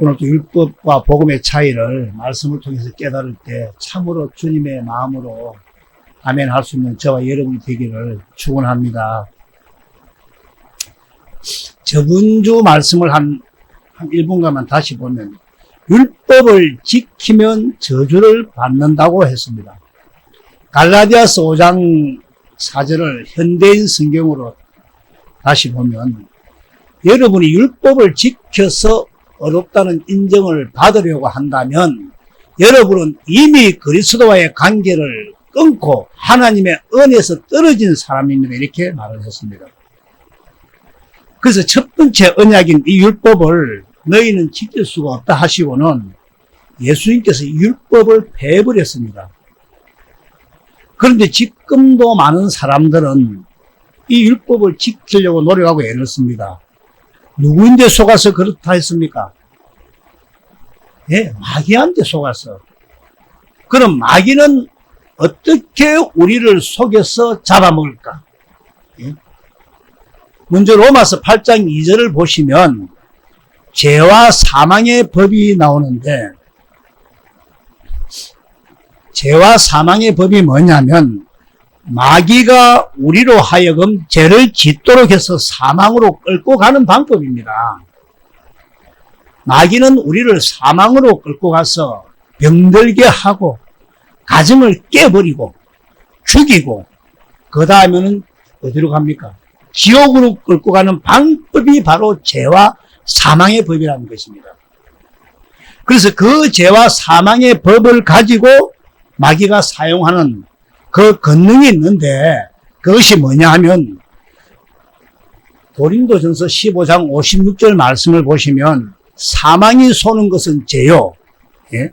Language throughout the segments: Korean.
오늘도 율법과 복음의 차이를 말씀을 통해서 깨달을 때 참으로 주님의 마음으로 아멘 할 수 있는 저와 여러분이 되기를 축원합니다. 저번 주 말씀을 한 1분간만 다시 보면 율법을 지키면 저주를 받는다고 했습니다. 갈라디아서 5장 4절을 현대인 성경으로 다시 보면 여러분이 율법을 지켜서 어렵다는 인정을 받으려고 한다면 여러분은 이미 그리스도와의 관계를 끊고 하나님의 은혜에서 떨어진 사람입니다. 이렇게 말을 했습니다. 그래서 첫 번째 언약인 이 율법을 너희는 지킬 수가 없다 하시고는 예수님께서 율법을 폐해버렸습니다. 그런데 지금도 많은 사람들은 이 율법을 지키려고 노력하고 애를 씁니다. 누구인데 속아서 그렇다 했습니까? 예, 마귀한테 속아서. 그럼 마귀는 어떻게 우리를 속여서 잡아먹을까? 예? 먼저 로마서 8장 2절을 보시면 죄와 사망의 법이 나오는데 죄와 사망의 법이 뭐냐면 마귀가 우리로 하여금 죄를 짓도록 해서 사망으로 끌고 가는 방법입니다. 마귀는 우리를 사망으로 끌고 가서 병들게 하고 가정을 깨버리고 죽이고 그 다음에는 어디로 갑니까? 지옥으로 끌고 가는 방법이 바로 죄와 사망의 법이라는 것입니다. 그래서 그 죄와 사망의 법을 가지고 마귀가 사용하는 그 권능이 있는데 그것이 뭐냐 하면 고린도전서 15장 56절 말씀을 보시면 사망이 쏘는 것은 죄요. 예?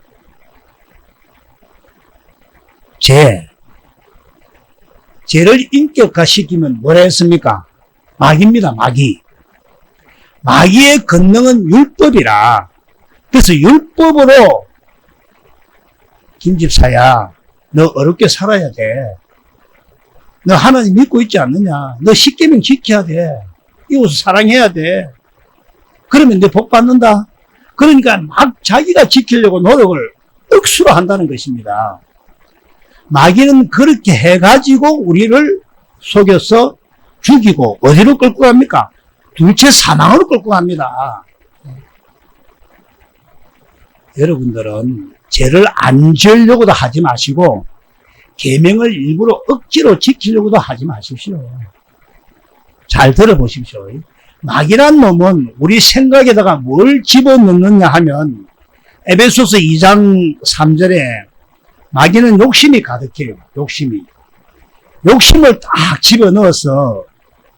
죄를 인격화시키면 뭐라 했습니까? 마귀입니다. 마귀. 마귀의 권능은 율법이라. 그래서 율법으로 김집사야 너 어렵게 살아야 돼. 너 하나님 믿고 있지 않느냐. 너 십계명 지켜야 돼. 이웃을 사랑해야 돼. 그러면 너 복 받는다. 그러니까 막 자기가 지키려고 노력을 억수로 한다는 것입니다. 마귀는 그렇게 해가지고 우리를 속여서 죽이고 어디로 끌고 갑니까? 둘째 사망으로 끌고 갑니다. 여러분들은 죄를 안 지으려고도 하지 마시고 계명을 일부러 억지로 지키려고도 하지 마십시오. 잘 들어보십시오. 마귀란 놈은 우리 생각에다가 뭘 집어넣느냐 하면 에베소서 2장 3절에 마귀는 욕심이 가득해요. 욕심을 딱 집어넣어서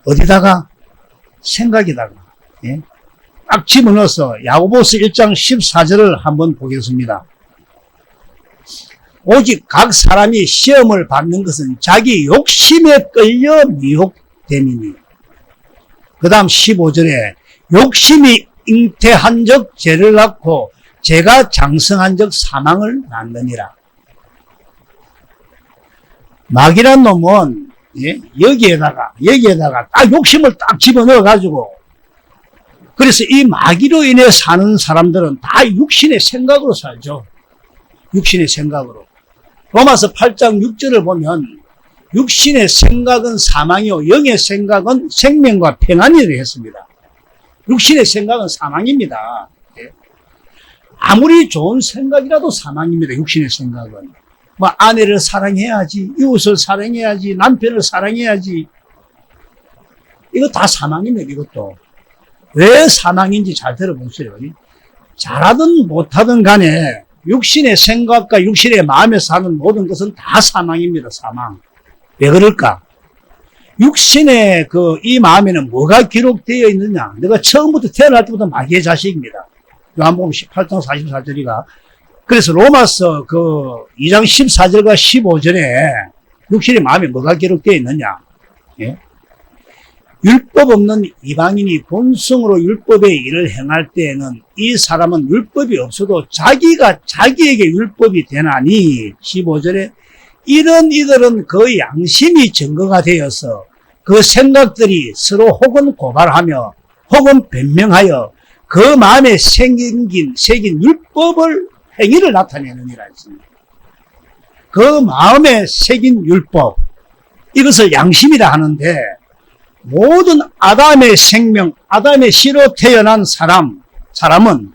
어디다가? 생각에다가. 예? 딱 집어넣어서 야고보서 1장 14절을 한번 보겠습니다. 오직 각 사람이 시험을 받는 것은 자기 욕심에 끌려 미혹됨이니. 그 다음 15절에 욕심이 잉태한 적 죄를 낳고 죄가 장성한 적 사망을 낳느니라. 마귀란 놈은 예? 여기에다가 딱 욕심을 딱 집어넣어가지고 그래서 이 마귀로 인해 사는 사람들은 다 육신의 생각으로 살죠. 육신의 생각으로. 로마서 8장 6절을 보면 육신의 생각은 사망이요 영의 생각은 생명과 평안이라 했습니다. 육신의 생각은 사망입니다. 예? 아무리 좋은 생각이라도 사망입니다. 육신의 생각은. 뭐 아내를 사랑해야지, 이웃을 사랑해야지, 남편을 사랑해야지. 이거 다 사망입니다. 이것도. 왜 사망인지 잘 들어보세요. 잘하든 못하든 간에 육신의 생각과 육신의 마음에서 하는 모든 것은 다 사망입니다. 사망. 왜 그럴까? 육신의 이 마음에는 뭐가 기록되어 있느냐? 내가 처음부터 태어날 때부터 마귀의 자식입니다. 요한복음 18장 44절이가. 그래서 로마서 2장 14절과 15절에 육신의 마음에 뭐가 기록되어 있느냐? 예? 율법 없는 이방인이 본성으로 율법의 일을 행할 때에는 이 사람은 율법이 없어도 자기가 자기에게 율법이 되나니 15절에 이런 이들은 그 양심이 증거가 되어서 그 생각들이 서로 혹은 고발하며 혹은 변명하여 그 마음에 새긴 율법을 행위를 나타내느니라 했습니다. 그 마음에 새긴 율법, 이것을 양심이라 하는데, 모든 아담의 생명, 아담의 씨로 태어난 사람은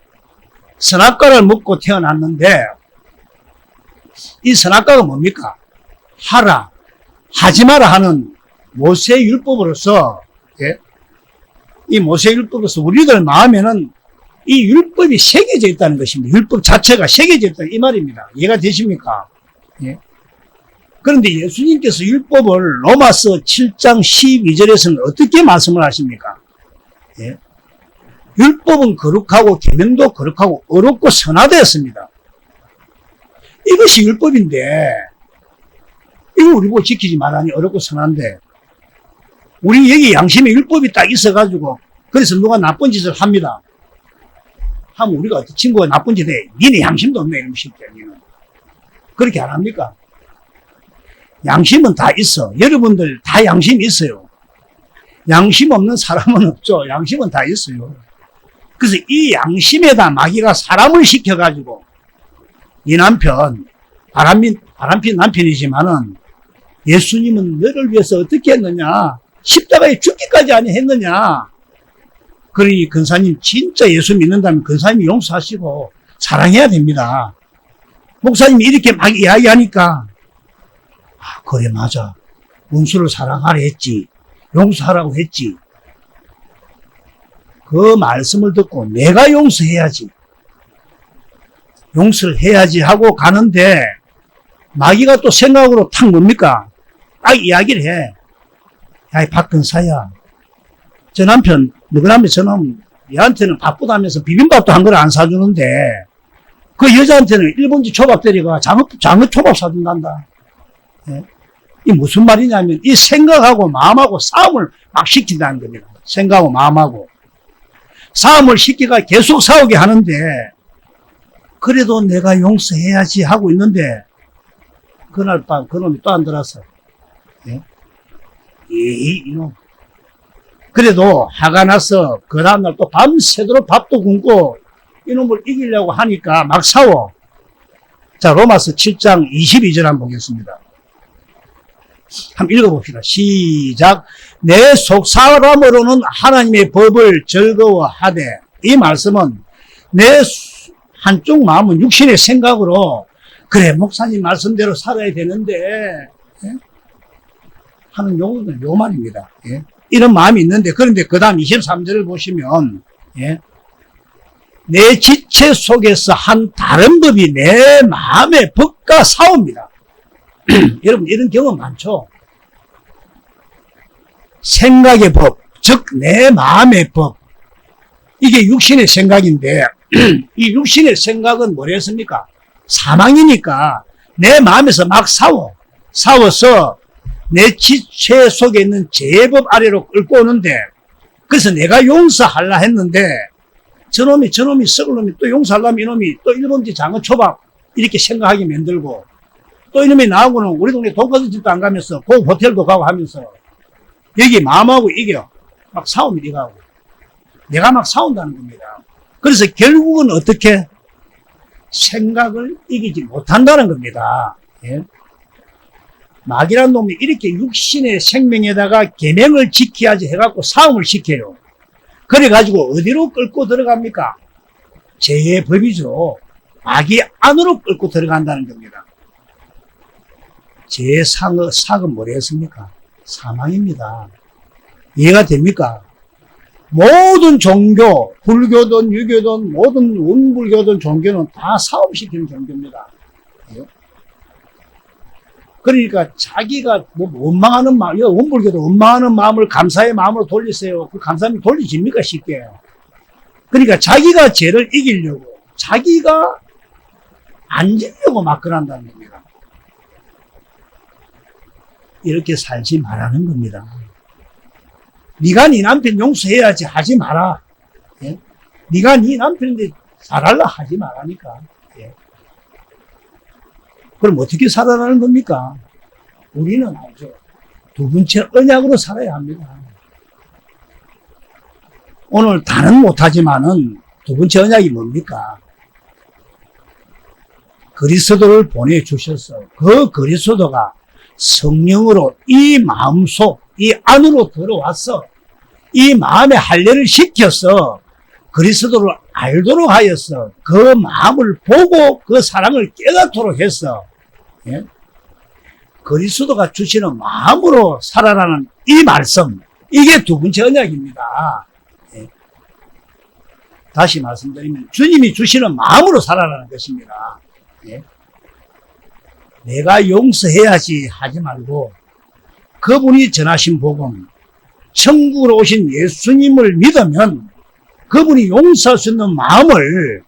선악과를 먹고 태어났는데, 이 선악과가 뭡니까? 하라, 하지 마라 하는 모세 율법으로서, 예? 이 모세 율법으로서 우리들 마음에는 이 율법이 새겨져 있다는 것입니다. 율법 자체가 새겨져 있다, 이 말입니다. 이해가 되십니까? 예? 그런데 예수님께서 율법을 로마서 7장 12절에서는 어떻게 말씀을 하십니까? 예? 율법은 거룩하고 계명도 거룩하고 어렵고 선하되었습니다. 이것이 율법인데 이거 우리 보고 지키지 말라니 어렵고 선한데, 우리 여기 양심에 율법이 딱 있어가지고 그래서 누가 나쁜 짓을 합니다. 하면 우리가 어떤 친구가 나쁜 짓 해. 니네 양심도 없네 이런 식이야. 니는 그렇게 안 합니까? 양심은 다 있어. 여러분들 다 양심이 있어요. 양심 없는 사람은 없죠. 양심은 다 있어요. 그래서 이 양심에다 마귀가 사람을 시켜가지고, 네 남편, 바람핀 남편이지만은 예수님은 너를 위해서 어떻게 했느냐? 십자가에 죽기까지 아니 했느냐? 그러니 근사님 진짜 예수 믿는다면 근사님이 용서하시고 사랑해야 됩니다. 목사님이 이렇게 막 이야기하니까, 아, 그래, 맞아. 원수를 사랑하라 했지. 용서하라고 했지. 그 말씀을 듣고 내가 용서해야지. 용서를 해야지 하고 가는데, 마귀가 또 생각으로 탁 뭡니까? 딱 이야기를 해. 야, 박근사야. 저 남편, 너그 남편 저놈, 얘한테는 바쁘다면서 비빔밥도 한 그릇 안 사주는데, 그 여자한테는 일본지 초밥 때리고 장어 초밥 사준단다. 예? 이 무슨 말이냐면, 이 생각하고 마음하고 싸움을 막 시킨다는 겁니다. 생각하고 마음하고. 싸움을 시키가 계속 싸우게 하는데, 그래도 내가 용서해야지 하고 있는데, 그날 밤 그놈이 또 안 들었어. 예? 이놈. 그래도 화가 나서 그 다음날 또 밤새도록 밥도 굶고 이놈을 이기려고 하니까 막 싸워. 자, 로마서 7장 22절 한번 보겠습니다. 한번 읽어봅시다. 시작. 내 속 사람으로는 하나님의 법을 즐거워하되, 이 말씀은 내 한쪽 마음은 육신의 생각으로, 그래, 목사님 말씀대로 살아야 되는데, 예? 하는 요 말입니다. 예? 이런 마음이 있는데, 그런데 그 다음 23절을 보시면, 예? 내 지체 속에서 한 다른 법이 내 마음의 법과 싸웁니다. 여러분, 이런 경험 많죠? 생각의 법, 즉, 내 마음의 법. 이게 육신의 생각인데, 이 육신의 생각은 뭐랬습니까? 사망이니까 내 마음에서 막 싸워서 내 지체 속에 있는 죄의 법 아래로 끌고 오는데, 그래서 내가 용서하려 했는데, 저놈이 썩을 놈이 또 용서하려면 이놈이 또 일본지 장어 초밥 이렇게 생각하게 만들고, 또 이놈이 나하고는 우리 동네 돈가스 집도 안 가면서 고 호텔도 가고 하면서 여기 마음하고 이겨 막 싸움이 이가고 내가 막 싸운다는 겁니다. 그래서 결국은 어떻게 생각을 이기지 못한다는 겁니다. 예? 마귀란 놈이 이렇게 육신의 생명에다가 계명을 지켜야지 해갖고 싸움을 시켜요. 그래가지고 어디로 끌고 들어갑니까? 죄의 법이죠. 마귀 안으로 끌고 들어간다는 겁니다. 죄의 삭은 뭐랬습니까? 사망입니다. 이해가 됩니까? 모든 종교, 불교든 유교든 모든 원불교든 종교는 다 사업시키는 종교입니다. 그러니까 자기가 원망하는 마음, 원불교도 원망하는 마음을 감사의 마음으로 돌리세요. 그 감사함이 돌리집니까? 쉽게. 그러니까 자기가 죄를 이기려고, 자기가 안 지려고 막 그런다는 겁니다. 이렇게 살지 말라는 겁니다. 네가 네 남편 용서해야지 하지 마라. 예? 네가 네 남편인데 잘할라 하지 말라니까. 예? 그럼 어떻게 살아가는 겁니까? 우리는 알죠. 두 번째 언약으로 살아야 합니다. 오늘 다는 못하지만은 두 번째 언약이 뭡니까? 그리스도를 보내주셔서 그 그리스도가 성령으로 이 마음속, 이 안으로 들어와서 이 마음에 할례를 시켜서 그리스도를 알도록 하여서 그 마음을 보고 그 사랑을 깨닫도록 해서, 예? 그리스도가 주시는 마음으로 살아라는 이 말씀, 이게 두 번째 언약입니다. 예? 다시 말씀드리면 주님이 주시는 마음으로 살아라는 것입니다. 예? 내가 용서해야지 하지 말고 그분이 전하신 복음, 천국으로 오신 예수님을 믿으면 그분이 용서할 수 있는 마음을,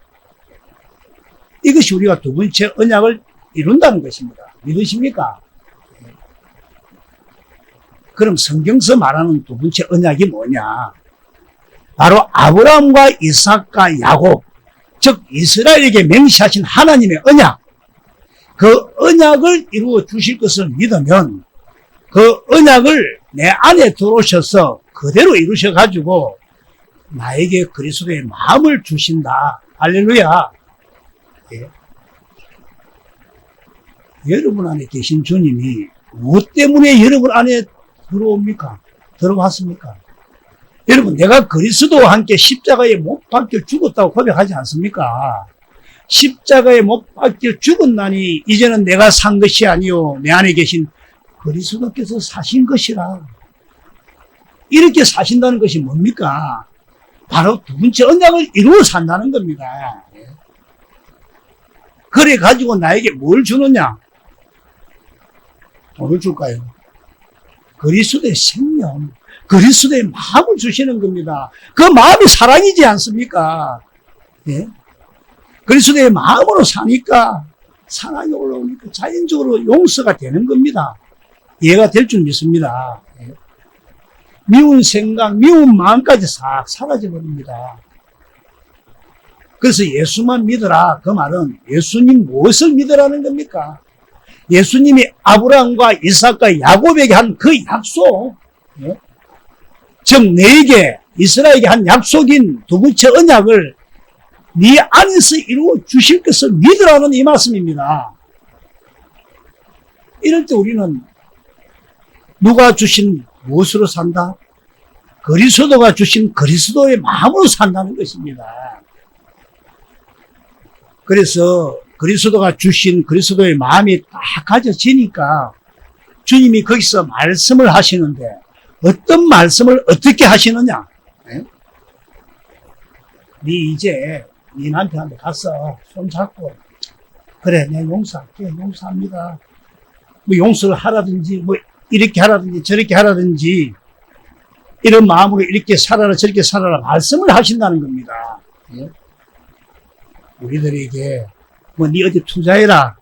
이것이 우리가 두 번째 언약을 이룬다는 것입니다. 믿으십니까? 그럼 성경서 말하는 두 번째 언약이 뭐냐? 바로 아브라함과 이삭과 야곱, 즉 이스라엘에게 맹세하신 하나님의 언약, 그 언약을 이루어 주실 것을 믿으면 그 언약을 내 안에 들어오셔서 그대로 이루셔가지고 나에게 그리스도의 마음을 주신다. 할렐루야. 예. 여러분 안에 계신 주님이 무엇 때문에 여러분 안에 들어옵니까? 들어왔습니까? 여러분, 내가 그리스도와 함께 십자가에 못 박혀 죽었다고 고백하지 않습니까? 십자가에 못 박혀 죽었나니 이제는 내가 산 것이 아니요 내 안에 계신 그리스도께서 사신 것이라. 이렇게 사신다는 것이 뭡니까? 바로 두 번째 언약을 이루어 산다는 겁니다. 그래 가지고 나에게 뭘 주느냐? 돈을 줄까요? 그리스도의 생명, 그리스도의 마음을 주시는 겁니다. 그 마음이 사랑이지 않습니까? 예? 그리스도의 마음으로 사니까 사랑이 올라오니까 자연적으로 용서가 되는 겁니다. 이해가 될 줄 믿습니다. 예? 미운 생각, 미운 마음까지 싹 사라져버립니다. 그래서 예수만 믿어라. 그 말은 예수님 무엇을 믿으라는 겁니까? 예수님이 아브라함과 이삭과 야곱에게 한 그 약속, 예? 즉 너에게 이스라엘에게 한 약속인 두 번째 언약을 네 안에서 이루어 주실 것을 믿으라는 이 말씀입니다. 이럴 때 우리는 누가 주신 무엇으로 산다? 그리스도가 주신 그리스도의 마음으로 산다는 것입니다. 그래서 그리스도가 주신 그리스도의 마음이 딱 가져지니까 주님이 거기서 말씀을 하시는데 어떤 말씀을 어떻게 하시느냐? 네? 네 이제 네 남편한테 가서 손 잡고 그래 내가 용서할게, 용서합니다. 뭐 용서를 하라든지 뭐 이렇게 하라든지 저렇게 하라든지 이런 마음으로 이렇게 살아라 저렇게 살아라 말씀을 하신다는 겁니다. 네? 우리들에게 뭐 네 어디 투자해라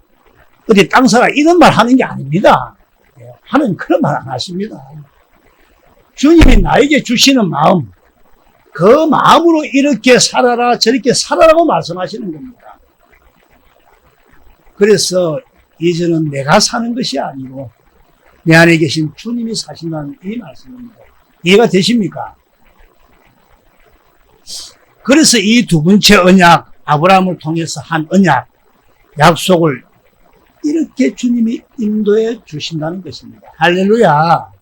어디 땅 사라 이런 말 하는 게 아닙니다. 네? 하는 그런 말 안 하십니다. 주님이 나에게 주시는 마음, 그 마음으로 이렇게 살아라 저렇게 살아라고 말씀하시는 겁니다. 그래서 이제는 내가 사는 것이 아니고 내 안에 계신 주님이 사신다는 이 말씀입니다. 이해가 되십니까? 그래서 이 두 번째 언약, 아브라함을 통해서 한 언약, 약속을 이렇게 주님이 인도해 주신다는 것입니다. 할렐루야.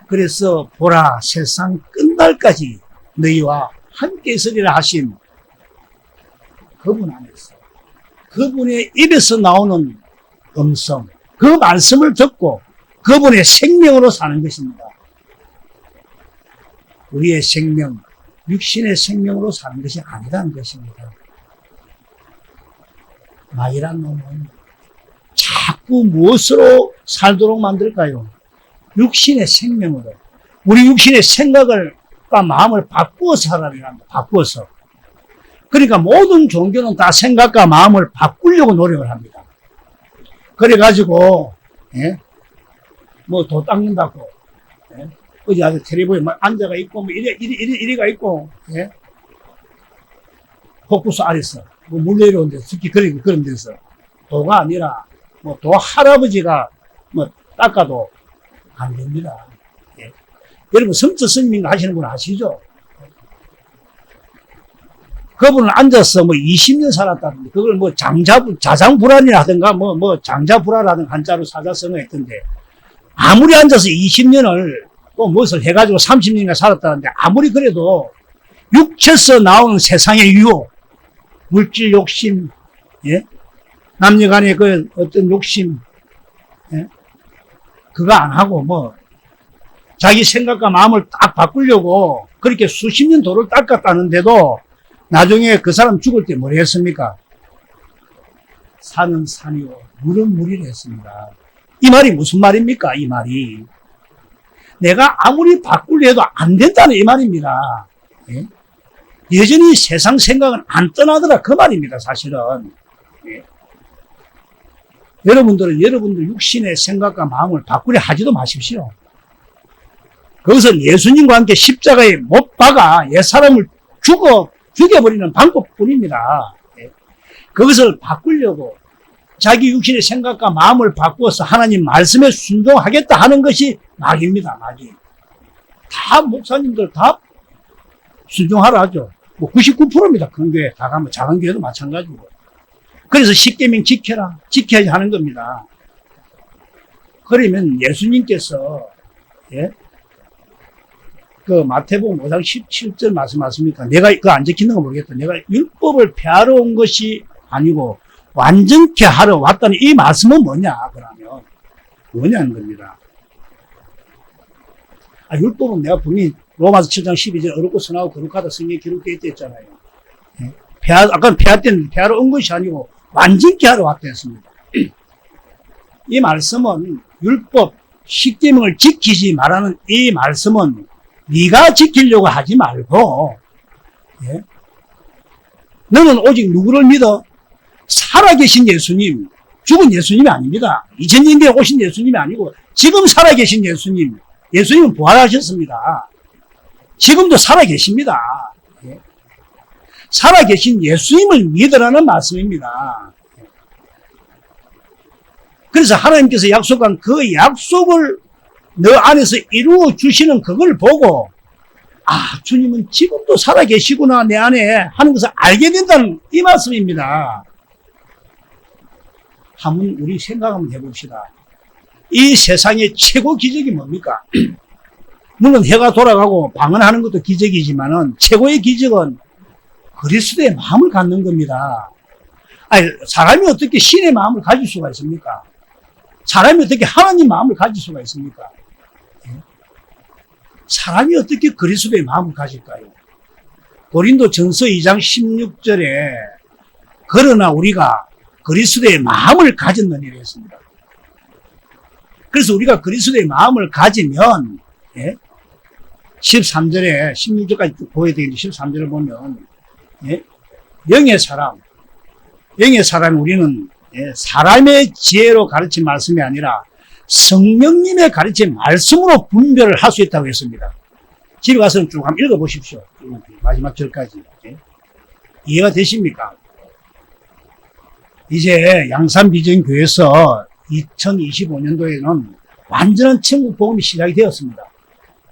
그래서 보라 세상 끝날까지 너희와 함께 있으리라 하신 그분 안에서 그분의 입에서 나오는 음성, 그 말씀을 듣고 그분의 생명으로 사는 것입니다. 우리의 생명, 육신의 생명으로 사는 것이 아니라는 것입니다. 마귀란 놈은 자꾸 무엇으로 살도록 만들까요? 육신의 생명으로. 우리 육신의 생각과 마음을 바꾸어서 살아내는 겁니다. 바꾸어서. 그러니까 모든 종교는 다 생각과 마음을 바꾸려고 노력을 합니다. 그래가지고, 예? 뭐, 도 닦는다고, 예? 어디 아주 텔레비전에 막 앉아가 있고, 뭐, 이래가 있고, 예? 폭구수 아래서, 뭐, 물 내려오는데, 특히 그런 데서, 도가 아니라, 뭐, 도 할아버지가, 뭐, 닦아도 안 됩니다. 예? 여러분, 성처 스님인가 하시는 분 아시죠? 그분은 앉아서 뭐 20년 살았다는데, 그걸 뭐 자장불안이라 하든가, 장자불안이라든가 한자로 사자성어 했던데, 아무리 앉아서 20년을 또 무엇을 해가지고 30년이나 살았다는데, 아무리 그래도 육체에서 나오는 세상의 유혹, 물질 욕심, 예? 남녀 간의 그 어떤 욕심, 예? 그거 안 하고 자기 생각과 마음을 딱 바꾸려고 그렇게 수십 년 도를 닦았다는데도 나중에 그 사람 죽을 때 뭐라 했습니까? 산은 산이요, 물은 물이라 했습니다. 이 말이 무슨 말입니까? 이 말이. 내가 아무리 바꾸려 해도 안 된다는 이 말입니다. 예? 여전히 세상 생각은 안 떠나더라 그 말입니다. 사실은. 예? 여러분들 육신의 생각과 마음을 바꾸려 하지도 마십시오. 그것은 예수님과 함께 십자가에 못 박아 옛사람을 죽여버리는 방법뿐입니다. 예? 그것을 바꾸려고 자기 육신의 생각과 마음을 바꾸어서 하나님 말씀에 순종하겠다 하는 것이 마귀입니다. 마귀. 다 목사님들 다 순종하라 하죠. 99%입니다. 큰 교회 다 가면 작은 교회도 마찬가지고. 그래서 십계명 지켜야지 하는 겁니다. 그러면 예수님께서 예? 그 마태복음 5장 17절 말씀하십니까? 내가 그거 안 지키는 거 모르겠다. 내가 율법을 폐하러 온 것이 아니고 완전케 하러 왔다는 이 말씀은 뭐냐? 그러면 뭐냐는 겁니다. 율법은 내가 분명히 로마서 7장 12절 어렵고 선하고 거룩하다 성경에 기록되어 있다 했잖아요. 예? 아까 폐하러 온 것이 아니고 완전케 하러 왔다 했습니다. 이 말씀은 율법, 십계명을 지키지 말라는 이 말씀은 네가 지키려고 하지 말고 예? 너는 오직 누구를 믿어? 살아계신 예수님, 죽은 예수님이 아닙니다. 2000년 뒤에 오신 예수님이 아니고 지금 살아계신 예수님. 예수님은 부활하셨습니다. 지금도 살아계십니다. 예? 살아계신 예수님을 믿으라는 말씀입니다. 그래서 하나님께서 약속한 그 약속을 너 안에서 이루어 주시는 그걸 보고 주님은 지금도 살아계시구나 내 안에 하는 것을 알게 된다는 이 말씀입니다. 한번 우리 생각 한번 해봅시다. 이 세상의 최고 기적이 뭡니까? 물론 해가 돌아가고 방언하는 것도 기적이지만은 최고의 기적은 그리스도의 마음을 갖는 겁니다. 사람이 어떻게 신의 마음을 가질 수가 있습니까? 사람이 어떻게 하나님 마음을 가질 수가 있습니까? 사람이 어떻게 그리스도의 마음을 가질까요? 고린도전서 2장 16절에 그러나 우리가 그리스도의 마음을 가졌느니라 했습니다. 그래서 우리가 그리스도의 마음을 가지면 13절에 16절까지 쭉 보여야 되는데 13절을 보면 영의 사람 우리는 사람의 지혜로 가르친 말씀이 아니라 성령님의 가르친 말씀으로 분별을 할 수 있다고 했습니다. 집에 가서는 쭉 한번 읽어보십시오. 마지막 절까지. 이해가 되십니까? 이제 양산비전교회에서 2025년도에는 완전한 천국복음이 시작이 되었습니다.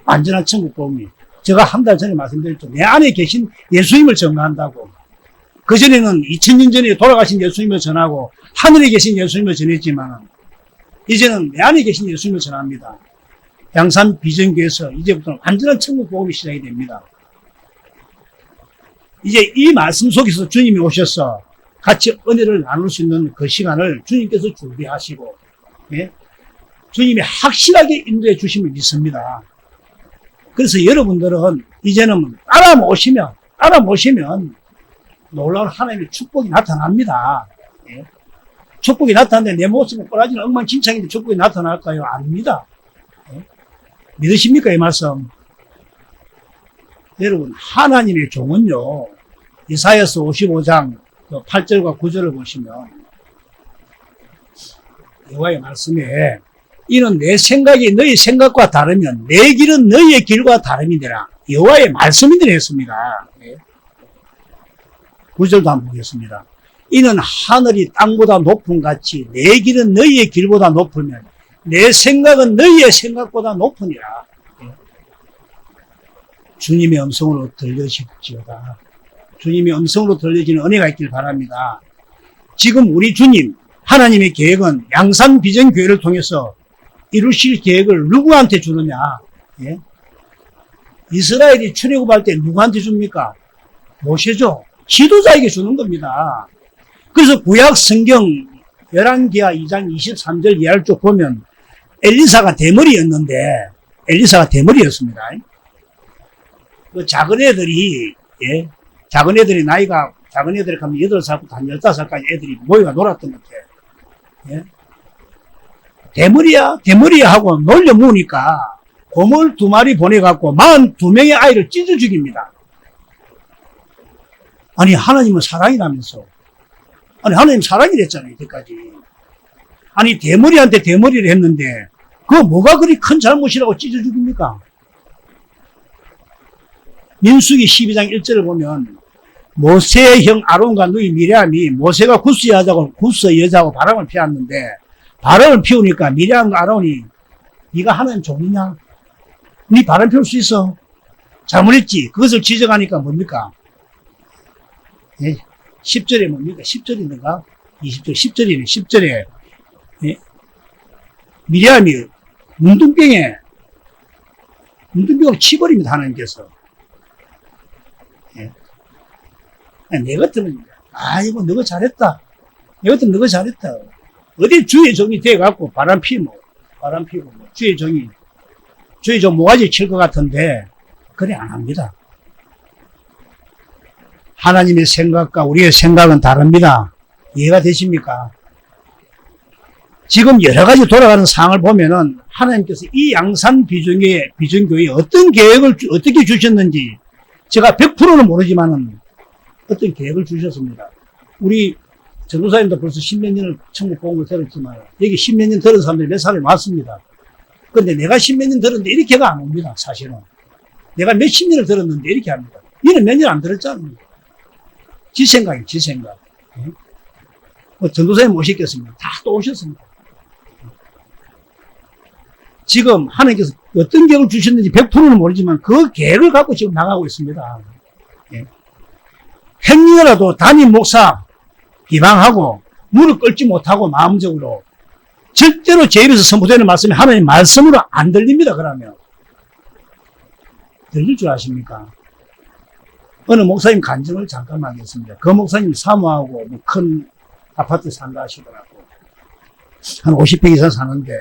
완전한 천국복음이. 제가 한 달 전에 말씀드렸죠. 내 안에 계신 예수님을 전가한다고. 그전에는 2000년 전에 돌아가신 예수님을 전하고 하늘에 계신 예수님을 전했지만 이제는 내 안에 계신 예수님을 전합니다. 양산비전교회에서 이제부터는 완전한 천국복음이 시작이 됩니다. 이제 이 말씀 속에서 주님이 오셔서 같이 은혜를 나눌 수 있는 그 시간을 주님께서 준비하시고 주님이 확실하게 인도해 주심을 믿습니다. 그래서 여러분들은 이제는 따라 모시면 놀라운 하나님의 축복이 나타납니다. 축복이 나타나는데 내 모습은 꼬라지는 엉망진창인데 축복이 나타날까요? 아닙니다. 믿으십니까? 이 말씀. 여러분, 하나님의 종은요, 이사야서 55장 8절과 9절을 보시면 여호와의 말씀에 이는 내 생각이 너희 생각과 다르면 내 길은 너희의 길과 다름이니라. 여호와의 말씀이니라 했습니다. 9절도 한번 보겠습니다. 이는 하늘이 땅보다 높은 같이 내 길은 너희의 길보다 높으면 내 생각은 너희의 생각보다 높으니라. 주님의 음성으로 들려십시오다. 주님의 음성으로 들려지는 은혜가 있길 바랍니다. 지금 우리 주님, 하나님의 계획은 양산 비전 교회를 통해서 이루실 계획을 누구한테 주느냐? 예? 이스라엘이 출애굽할 때 누구한테 줍니까? 모세죠. 지도자에게 주는 겁니다. 그래서 구약 성경 11기하 2장 23절 이하를 쭉 보면 엘리사가 대머리였는데, 엘리사가 대머리였습니다. 그 작은 애들이, 예? 작은 애들이 나이가, 작은 애들이 가면 8살부터 한 15살까지 애들이 모여가 놀았던 것 같아요. 예? 대머리야 하고 놀려 모으니까 고물 2마리 보내갖고 42명의 아이를 찢어 죽입니다. 아니, 하나님은 사랑이라면서. 아니, 하나님 사랑이랬잖아요, 이때까지. 아니, 대머리한테 대머리를 했는데, 그거 뭐가 그리 큰 잘못이라고 찢어 죽입니까? 민수기 12장 1절을 보면, 모세의 형 아론과 누이 미리암이 모세가 구스 여자하고 바람을 피웠는데, 바람을 피우니까 미리암과 아론이, 네가 하나님 종이냐? 네 바람 피울 수 있어? 잘못했지. 그것을 지적하니까 뭡니까? 예, 10절에 뭡니까? 10절인가? 20절, 10절이네, 10절에. 예, 미리암이 문둥병을 치버립니다, 하나님께서. 예. 내 같으면, 아이고, 너가 잘했다. 내 같으면 너가 잘했다. 어디 주의 종이 돼갖고 바람 피고, 주의 종 모가지 칠 것 같은데, 그래, 안 합니다. 하나님의 생각과 우리의 생각은 다릅니다. 이해가 되십니까? 지금 여러 가지 돌아가는 상황을 보면은 하나님께서 이 양산 비전교회에 어떤 계획을 어떻게 주셨는지 제가 100%는 모르지만은 어떤 계획을 주셨습니다. 우리 전도사님도 벌써 10몇 년을 천국 복음을 들었지만 여기 10몇 년 들은 사람들이 몇 사람이 왔습니다. 그런데 내가 10몇 년 들었는데 이렇게가 안 옵니다. 사실은. 내가 몇십 년을 들었는데 이렇게 합니다. 니는 몇 년 안 들었잖아요. 지 생각. 전도사님 모시겠습니다. 다 또 오셨습니다. 지금 하나님께서 어떤 계획을 주셨는지 100%는 모르지만 그 계획을 갖고 지금 나가고 있습니다. 행여라도 담임 목사 비방하고 무릎 꿇지 못하고 마음적으로 절대로 제 입에서 선포되는 말씀이 하나님 말씀으로 안 들립니다. 그러면 들릴 줄 아십니까? 어느 목사님 간증을 잠깐만 하겠습니다. 그 목사님 사모하고 뭐 큰 아파트 산다 하시더라고. 한 50평 이상 사는데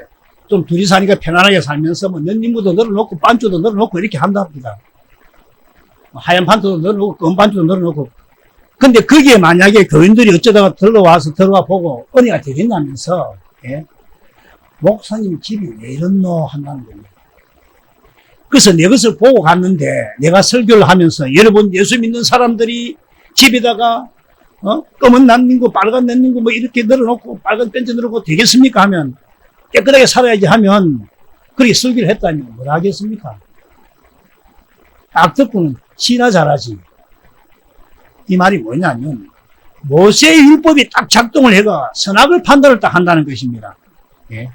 좀 둘이 사니까 편안하게 살면서 뭐 넌님무도 널어놓고 반주도 널어놓고 이렇게 한답니다. 하얀 판도도 널어놓고 검은 반주도 널어놓고. 근데 거기에 만약에 교인들이 어쩌다가 들어와 보고 은혜가 되겠냐면서, 예? 목사님 집이 왜 이렇노 한다는 겁니다. 그래서 내 것을 보고 갔는데 내가 설교를 하면서 여러분 예수 믿는 사람들이 집에다가 검은 난닝구 빨간 난닝구 뭐 이렇게 널어놓고 빨간 벤치 널어놓고 되겠습니까 하면 깨끗하게 살아야지 하면 그렇게 설교를 했다면 뭐라 하겠습니까? 딱 듣고는 지나 잘하지. 이 말이 뭐냐면 모세의 율법이 딱 작동을 해가 선악을 판단을 딱 한다는 것입니다. 예.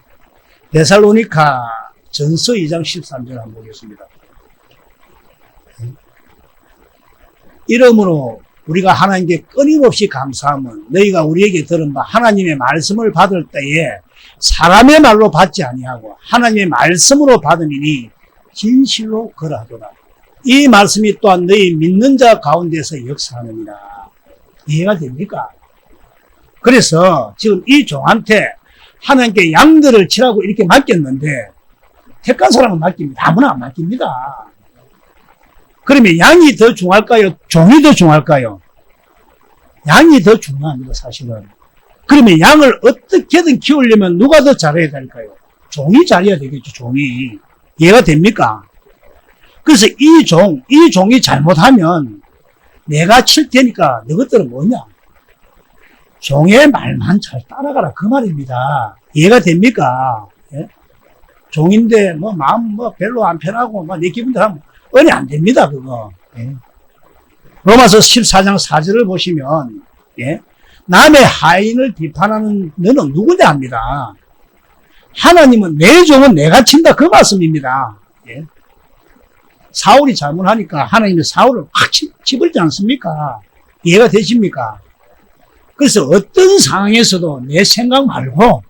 데살로니가 전서 2장 13절 한번 보겠습니다. 이러므로 우리가 하나님께 끊임없이 감사함은 너희가 우리에게 들은 바 하나님의 말씀을 받을 때에 사람의 말로 받지 아니하고 하나님의 말씀으로 받으니 진실로 그러하도다. 이 말씀이 또한 너희 믿는 자 가운데서 역사하느니라. 이해가 됩니까? 그래서 지금 이 종한테 하나님께 양들을 치라고 이렇게 맡겼는데 택한 사람은 맡깁니다. 아무나 안 맡깁니다. 그러면 양이 더 중요할까요? 종이 더 중요할까요? 양이 더 중요합니다, 사실은. 그러면 양을 어떻게든 키우려면 누가 더 잘해야 될까요? 종이 잘해야 되겠죠, 종이. 이해가 됩니까? 그래서 이 종이 잘못하면 내가 칠 테니까 너것들은 뭐냐? 종의 말만 잘 따라가라, 그 말입니다. 이해가 됩니까? 예? 종인데, 마음 별로 안 편하고, 내 기분대로 하면, 은혜 안 됩니다, 그거. 예? 로마서 14장 4절을 보시면, 예? 남의 하인을 비판하는 너는 누구냐 합니다. 하나님은 내 종은 내가 친다, 그 말씀입니다. 예? 사울이 잘못하니까 하나님이 사울을 확 집을지 않습니까? 이해가 되십니까? 그래서 어떤 상황에서도 내 생각 말고,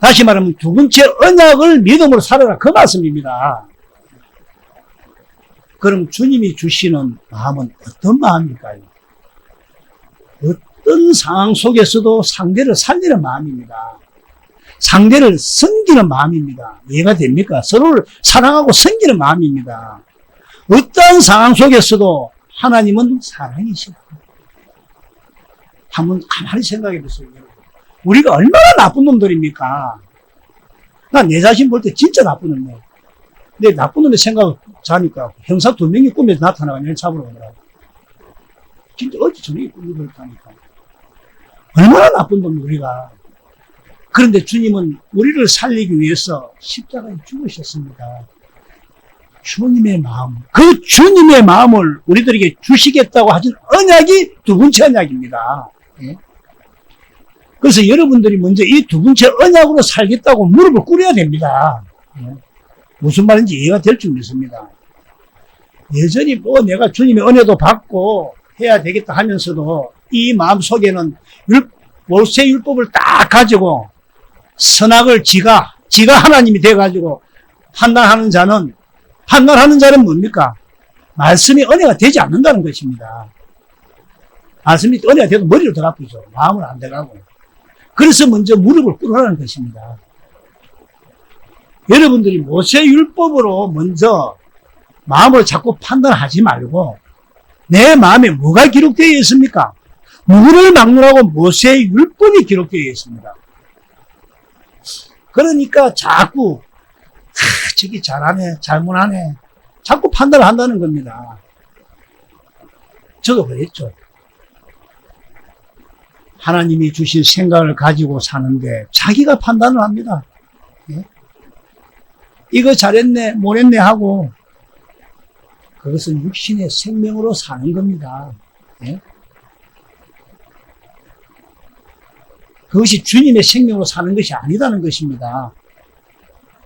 다시 말하면 두 번째 언약을 믿음으로 살아라. 그 말씀입니다. 그럼 주님이 주시는 마음은 어떤 마음일까요? 어떤 상황 속에서도 상대를 살리는 마음입니다. 상대를 섬기는 마음입니다. 이해가 됩니까? 서로를 사랑하고 섬기는 마음입니다. 어떠한 상황 속에서도 하나님은 사랑이시다. 한번 가만히 생각해 보세요. 우리가 얼마나 나쁜 놈들입니까? 난 내 자신 볼 때 진짜 나쁜 놈이야. 내 나쁜 놈의 생각 자니까 형사 2명이 꿈에서 나타나가 얘를 잡으러 오더라고. 진짜 어찌 저녁에 꿈이 그렇다니까. 얼마나 나쁜 놈이 우리가. 그런데 주님은 우리를 살리기 위해서 십자가에 죽으셨습니다. 주님의 마음, 그 주님의 마음을 우리들에게 주시겠다고 하신 언약이 두 번째 언약입니다. 예? 그래서 여러분들이 먼저 이 두 번째 언약으로 살겠다고 무릎을 꿇어야 됩니다. 예? 무슨 말인지 이해가 될 줄 믿습니다. 여전히 뭐 내가 주님의 은혜도 받고 해야 되겠다 하면서도 이 마음 속에는 모세 율법을 딱 가지고 선악을 지가 하나님이 돼가지고 판단하는 자는 뭡니까? 말씀이 은혜가 되지 않는다는 것입니다. 말씀이 은혜가 돼도 머리로 들어가죠. 마음은 안 들어가고. 그래서 먼저 무릎을 꿇으라는 것입니다. 여러분들이 모세 율법으로 먼저 마음으로 자꾸 판단하지 말고 내 마음에 뭐가 기록되어 있습니까? 누구를 막론하고 모세 율법이 기록되어 있습니다. 그러니까 자꾸 저기 잘하네, 잘못하네 자꾸 판단을 한다는 겁니다. 저도 그랬죠. 하나님이 주신 생각을 가지고 사는데 자기가 판단을 합니다. 예? 이거 잘했네, 못했네 하고 그것은 육신의 생명으로 사는 겁니다. 예? 그것이 주님의 생명으로 사는 것이 아니다는 것입니다.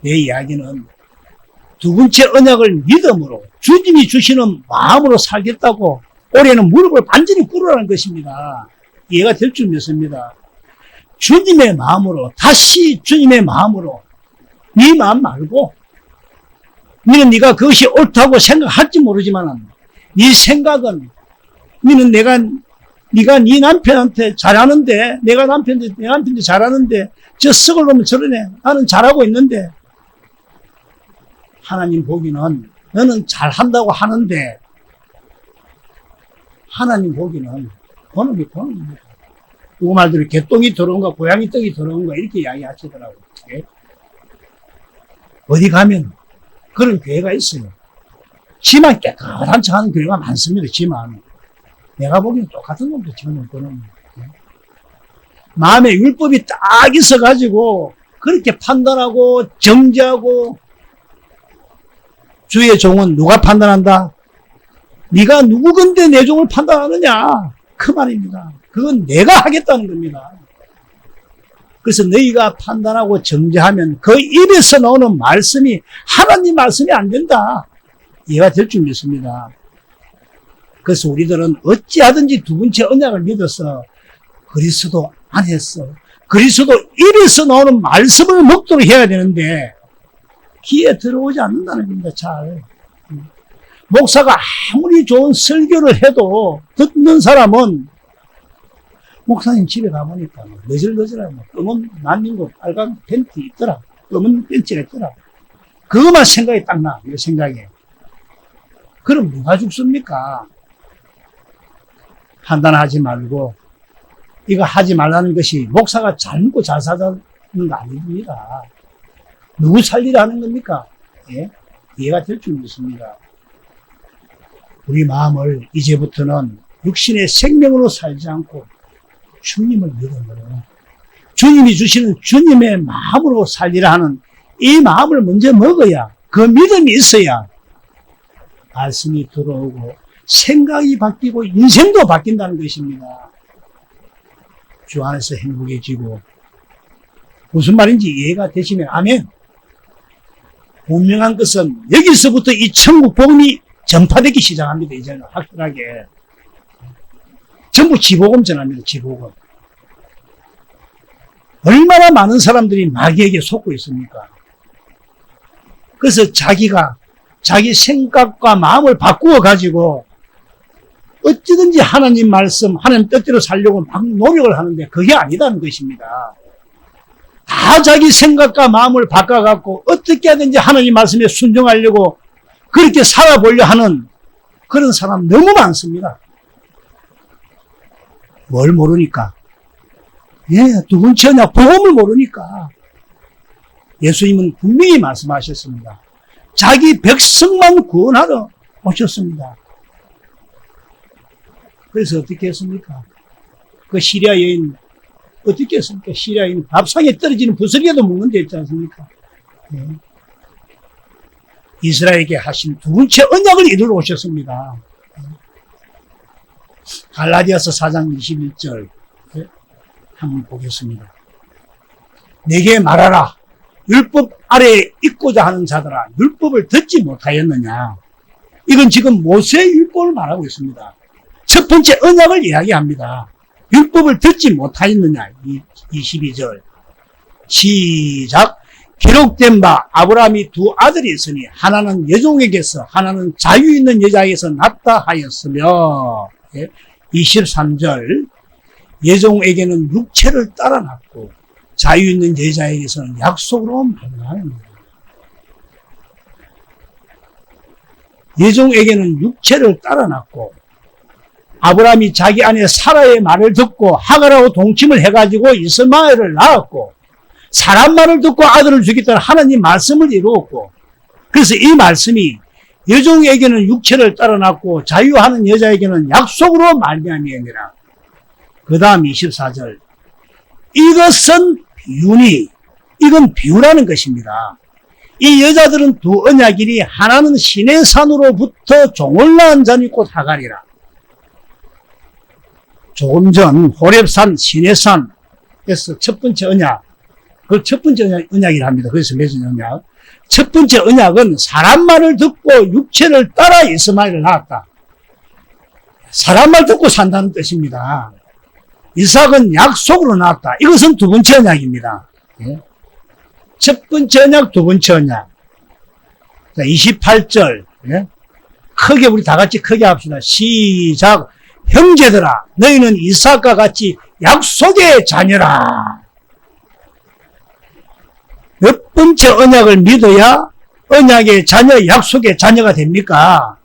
내 이야기는 두 번째 언약을 믿음으로 주님이 주시는 마음으로 살겠다고 올해는 무릎을 완전히 꿇으라는 것입니다. 이해가 될 줄 믿습니다. 주님의 마음으로, 다시 주님의 마음으로, 네 마음 말고 너는 네가 그것이 옳다고 생각할지 모르지만 네 생각은 너는 네가 네 남편한테 잘하는데 내 남편한테 잘하는데 저 썩을 놈은 저러네. 나는 잘하고 있는데 하나님 보기는 너는 잘한다고 하는데 하나님 보기는 그놈이 그놈입니다. 누구 말대로 개똥이 더러운가 고양이 떡이 더러운가 이렇게 이야기하시더라고요. 예? 어디 가면 그런 교회가 있어요. 지만 깨끗한 척하는 교회가 많습니다. 지만 내가 보기엔 똑같은 놈들 저는 그놈. 예? 마음에 율법이 딱 있어가지고 그렇게 판단하고 정죄하고 주의 종은 누가 판단한다? 네가 누구건데 내 종을 판단하느냐? 그 말입니다. 그건 내가 하겠다는 겁니다. 그래서 너희가 판단하고 정죄하면 그 입에서 나오는 말씀이 하나님 말씀이 안 된다. 이해가 될 줄 믿습니다. 그래서 우리들은 어찌하든지 두 번째 언약을 믿어서 그리스도 안에서 그리스도 입에서 나오는 말씀을 먹도록 해야 되는데 귀에 들어오지 않는다는 겁니다. 잘. 목사가 아무리 좋은 설교를 해도 듣는 사람은 목사님 집에 가보니까 너절너절하고 검은 난민국 빨간 팬티 있더라. 검은 벤치가 있더라. 그것만 생각이 딱 나. 이 생각에. 그럼 누가 죽습니까? 판단하지 말고 이거 하지 말라는 것이 목사가 잘 먹고 잘 사자는 거 아닙니다. 누구 살리라 하는 겁니까? 예? 이해가 될 줄 믿습니다. 우리 마음을 이제부터는 육신의 생명으로 살지 않고 주님을 믿음으로 주님이 주시는 주님의 마음으로 살리라 하는 이 마음을 먼저 먹어야 그 믿음이 있어야 말씀이 들어오고 생각이 바뀌고 인생도 바뀐다는 것입니다. 주 안에서 행복해지고 무슨 말인지 이해가 되시면 아멘. 분명한 것은 여기서부터 이 천국 복음이 전파되기 시작합니다. 이제는 확실하게. 전부 지복음 전합니다. 지복음. 얼마나 많은 사람들이 마귀에게 속고 있습니까? 그래서 자기 생각과 마음을 바꾸어 가지고 어찌든지 하나님 말씀, 하나님 뜻대로 살려고 막 노력을 하는데 그게 아니다는 것입니다. 다 자기 생각과 마음을 바꿔갖고 어떻게 하든지 하나님 말씀에 순종하려고 그렇게 살아보려 하는 그런 사람 너무 많습니다. 뭘 모르니까? 예, 두 번째 언약, 복음을 모르니까. 예수님은 분명히 말씀하셨습니다. 자기 백성만 구원하러 오셨습니다. 그래서 어떻게 했습니까? 그 시리아 여인 어떻게 했습니까? 시리아 여인 밥상에 떨어지는 부스러기도 먹는 데 있지 않습니까? 예. 이스라엘에게 하신 두 번째 언약을 이루러 오셨습니다. 갈라디아서 4장 21절 한번 보겠습니다. 내게 말하라. 율법 아래에 있고자 하는 자들아, 율법을 듣지 못하였느냐. 이건 지금 모세의 율법을 말하고 있습니다. 첫 번째 언약을 이야기합니다. 율법을 듣지 못하였느냐. 22절 시작. 기록된 바 아브라함이 두 아들이 있으니 하나는 여종에게서 하나는 자유 있는 여자에게서 낳다 하였으며 23절 여종에게는 육체를 따라 낳고 자유 있는 여자에게서는 약속으로 말하는 거예요. 여종에게는 육체를 따라 낳고 아브라함이 자기 아내 사라의 말을 듣고 하갈하고 동침을 해가지고 이스마엘을 낳았고 사람 말을 듣고 아들을 주겠다는 하나님 말씀을 이루었고 그래서 이 말씀이 여종에게는 육체를 따라 낳고 자유하는 여자에게는 약속으로 말미암이니라. 그 다음 24절 이것은 비유니 이건 비유라는 것입니다. 이 여자들은 두 언약이니 하나는 시내 산으로부터 종을 낳은 자니 곧 하갈이라. 조금 전 호렙산 시내산에서 첫 번째 언약 그걸 첫 번째 언약이라 합니다. 그래서 맺은 언약. 첫 번째 언약은 사람 말을 듣고 육체를 따라 이스마엘을 낳았다. 사람 말 듣고 산다는 뜻입니다. 이삭은 약속으로 낳았다. 이것은 두 번째 언약입니다. 첫 번째 언약, 두 번째 언약. 자, 28절. 크게 우리 다 같이 크게 합시다. 시작. 형제들아, 너희는 이삭과 같이 약속의 자녀라. 몇 번째 언약을 믿어야 언약의 자녀, 약속의 자녀가 됩니까?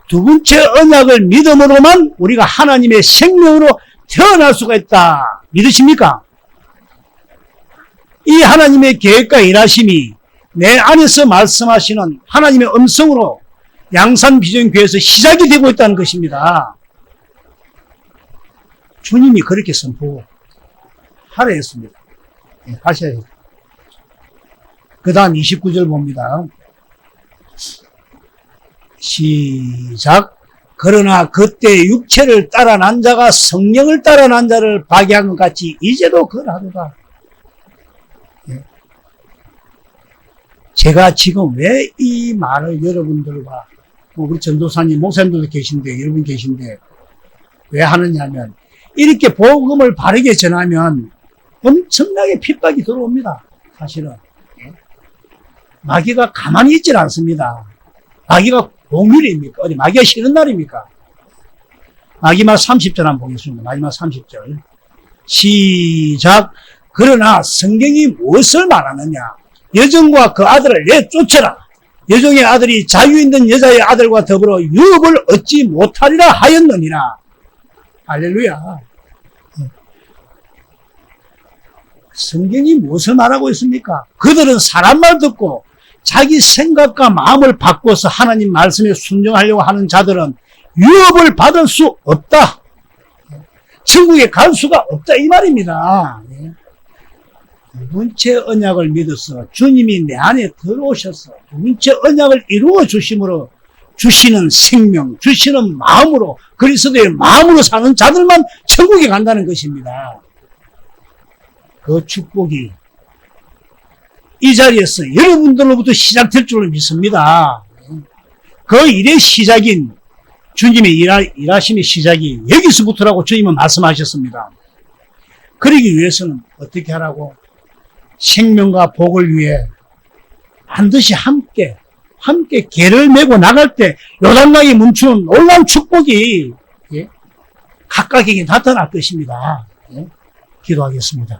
두 번째 언약을 믿음으로만 우리가 하나님의 생명으로 태어날 수가 있다. 믿으십니까? 이 하나님의 계획과 일하심이 내 안에서 말씀하시는 하나님의 음성으로 양산비전교회에서 시작이 되고 있다는 것입니다. 주님이 그렇게 선포하라 했습니다. 하셔야 해요. 그 다음 29절 봅니다. 시작. 그러나 그때 육체를 따라 난 자가 성령을 따라 난 자를 파괴한 것 같이 이제도 그러하도다. 제가 지금 왜 이 말을 여러분들과 우리 전도사님, 목사님들도 계신데 여러분 계신데 왜 하느냐면 이렇게 복음을 바르게 전하면 엄청나게 핍박이 들어옵니다. 사실은 마귀가 가만히 있질 않습니다. 마귀가 공휴일입니까? 어디 마귀가 쉬는 날입니까? 마지막 30절 한번 보겠습니다. 마지막 30절 시작. 그러나 성경이 무엇을 말하느냐? 여종과 그 아들을 내쫓아라. 여종의 아들이 자유 있는 여자의 아들과 더불어 유업을 얻지 못하리라 하였느니라. 할렐루야. 성경이 무엇을 말하고 있습니까? 그들은 사람 말 듣고 자기 생각과 마음을 바꿔서 하나님 말씀에 순종하려고 하는 자들은 유업을 받을 수 없다. 천국에 갈 수가 없다 이 말입니다. 두 번째 언약을 믿어서 주님이 내 안에 들어오셔서 두 번째 언약을 이루어 주심으로 주시는 생명, 주시는 마음으로 그리스도의 마음으로 사는 자들만 천국에 간다는 것입니다. 그 축복이 이 자리에서 여러분들로부터 시작될 줄로 믿습니다. 그 일의 시작인 주님의 일하심의 시작이 여기서부터라고 주님은 말씀하셨습니다. 그러기 위해서는 어떻게 하라고? 생명과 복을 위해 반드시 함께 개를 메고 나갈 때 요단강이 멈추는 놀라운 축복이 각각에게 나타날 것입니다. 기도하겠습니다.